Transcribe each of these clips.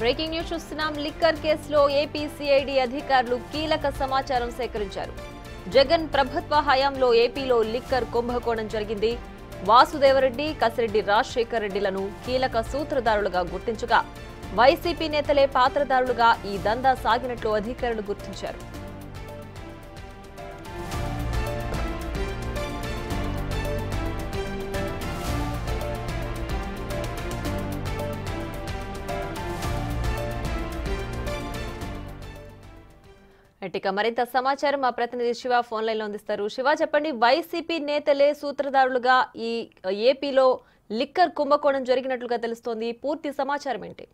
Breaking news చూస్తున్నాం. Liquor కేసులో ఏపీసీఐడీ అధికారులు కీలక సమాచారం సేకరించారు. జగన్ ప్రభుత్వ హయాంలో ఏపీలో లిక్కర్ కుంభకోణం జరిగింది. వాసుదేవరెడ్డి, కసిరెడ్డి రాజశేఖర్ రెడ్డిలను కీలక సూత్రధారులుగా గుర్తించగా వైసీపీ నేతలే పాత్రధారులుగా ఈ దందా సాగినట్లు అధికారులు గుర్తించారు. ఇక మరింత సమాచారం మా ప్రతినిధి శివ ఫోన్ లైన్ లో అందిస్తారు. శివ, చెప్పండి, వైసీపీ నేతలే సూత్రధారులుగా ఈ ఏపీలో లిక్కర్ కుంభకోణం జరిగినట్లుగా తెలుస్తోంది. పూర్తి సమాచారం ఏంటి?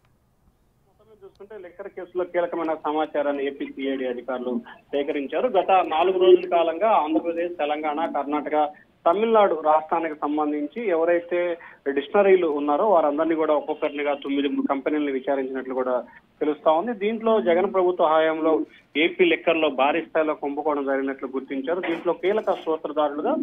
చూసుకుంటే లిక్కర్ కేసులో కీలకమైన సమాచారాన్ని ఏపీసీఐడీ అధికారులు సేకరించారు. గత 4 రోజుల కాలంగా ఆంధ్రప్రదేశ్, తెలంగాణ, కర్ణాటక, తమిళనాడు రాష్ట్రానికి సంబంధించి ఎవరైతే డిక్షనరీలు ఉన్నారో వారందరినీ కూడా ఒక్కొక్కరినిగా 9 కంపెనీలను విచారించినట్లు కూడా తెలుస్తా ఉంది. దీంట్లో జగన్ ప్రభుత్వ హయాంలో ఏపీ లిక్కర్ లో భారీ స్థాయిలో కుంభకోణం జరిగినట్లు గుర్తించారు. దీంట్లో కీలక సూత్రధారులుగా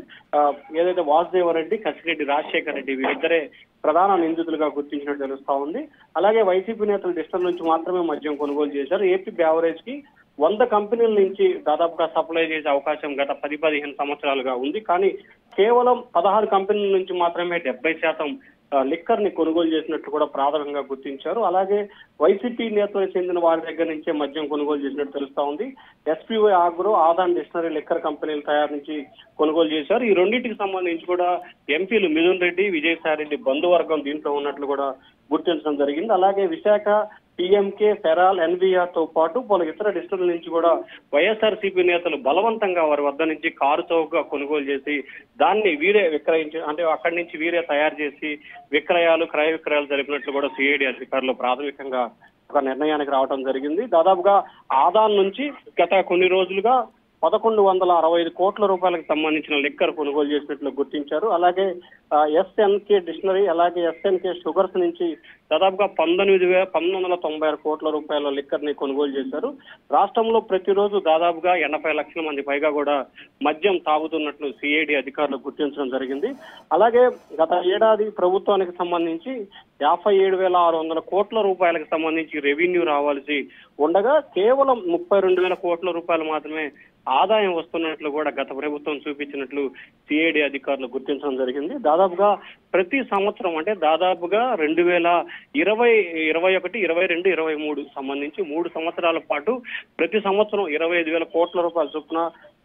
ఏదైతే వాసుదేవరెడ్డి, కసిరెడ్డి రాజశేఖర్ రెడ్డి వీరిద్దరే ప్రధాన నిందితులుగా గుర్తించినట్టు తెలుస్తా ఉంది. అలాగే వైసీపీ నేతలు డిస్టర్ నుంచి మాత్రమే మద్యం కొనుగోలు చేశారు. ఏపీ బ్యావరేజ్ కి 100 కంపెనీల నుంచి దాదాపుగా సప్లై చేసే అవకాశం గత 10-15 సంవత్సరాలుగా ఉంది. కానీ కేవలం 16 కంపెనీల నుంచి మాత్రమే 70% లిక్కర్ ని కొనుగోలు చేసినట్టు కూడా ప్రాథమికంగా గుర్తించారు. అలాగే వైసీపీ నేతలకు చెందిన వారి దగ్గర నుంచే మద్యం కొనుగోలు చేసినట్టు తెలుస్తా ఉంది. SPY agro, Aadan dictionary liquor కంపెనీల తయారు నుంచి కొనుగోలు చేశారు. ఈ రెండింటికి సంబంధించి కూడా ఎంపీలు మిథున్ రెడ్డి, విజయసాయి రెడ్డి బంధువర్గం దీంట్లో ఉన్నట్లు కూడా గుర్తించడం జరిగింది. అలాగే విశాఖ, టీఎంకే, ఫెరాల్, ఎన్వీఆర్ తో పాటు పలు ఇతర డిస్ట్రిక్టుల నుంచి కూడా వైఎస్ఆర్సీపీ నేతలు బలవంతంగా వారి వద్ద నుంచి కారు చౌకగా కొనుగోలు చేసి దాన్ని వీరే అంటే అక్కడి నుంచి వీరే తయారు చేసి క్రయ విక్రయాలు జరిపినట్లు కూడా సిఐడి అధికారులు ప్రాథమికంగా ఒక నిర్ణయానికి రావడం జరిగింది. దాదాపుగా ఆదాన్ నుంచి గత కొన్ని రోజులుగా 1165 కోట్ల రూపాయలకు సంబంధించిన లిక్కర్ కొనుగోలు చేసినట్లు గుర్తించారు. అలాగే ఎస్ఎన్కే డిక్షనరీ, అలాగే ఎస్ఎన్కే షుగర్స్ నుంచి దాదాపుగా 1996 కోట్ల రూపాయల లిక్కర్ ని కొనుగోలు చేశారు. రాష్ట్రంలో ప్రతిరోజు దాదాపుగా 80 లక్షల మంది పైగా కూడా మద్యం తాగుతున్నట్లు సిఐడి అధికారులు గుర్తించడం జరిగింది. అలాగే గత ఏడాది ప్రభుత్వానికి సంబంధించి 57,600 కోట్ల రూపాయలకు సంబంధించి రెవెన్యూ రావాల్సి ఉండగా కేవలం 32,000 కోట్ల రూపాయలు మాత్రమే ఆదాయం వస్తున్నట్లు కూడా గత ప్రభుత్వం చూపించినట్లు సిఐడి అధికారులు గుర్తించడం జరిగింది. దాదాపుగా ప్రతి సంవత్సరం అంటే దాదాపుగా 2020, 21, 22, 23 సంబంధించి 3 సంవత్సరాల పాటు ప్రతి సంవత్సరం 25,000 కోట్ల రూపాయల చొప్పున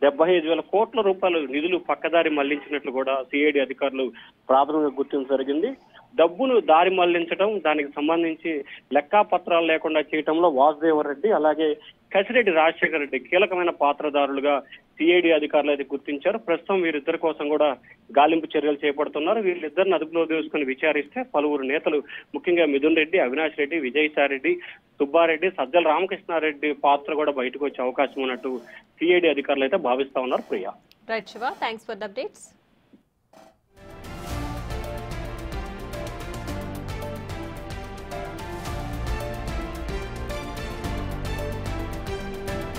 75,000 కోట్ల రూపాయలు నిధులు పక్కదారి మళ్లించినట్లు కూడా సిఐడి అధికారులు ప్రాథమికంగా గుర్తించడం జరిగింది. డబ్బును దారి మళ్లించడం, దానికి సంబంధించి లెక్కాపత్రాలు లేకుండా చేయడంలో వాసుదేవరెడ్డి, అలాగే కసిరెడ్డి రాజశేఖర్ రెడ్డి కీలకమైన పాత్రధారులుగా సిఐడి అధికారులు అయితే గుర్తించారు. ప్రస్తుతం వీరిద్దరి కోసం కూడా గాలింపు చర్యలు చేపడుతున్నారు. వీళ్ళిద్దరిని అదుపులో తీసుకుని విచారిస్తే పలువురు నేతలు, ముఖ్యంగా మిథున్ రెడ్డి, అవినాష్ రెడ్డి, విజయసాయి రెడ్డి, సుబ్బారెడ్డి, సజ్జల రామకృష్ణారెడ్డి పాత్ర కూడా బయటకు వచ్చే అవకాశం ఉన్నట్టు సిఐడి అధికారులు అయితే భావిస్తా ఉన్నారు. Priya. Right Shiva, thanks for the updates.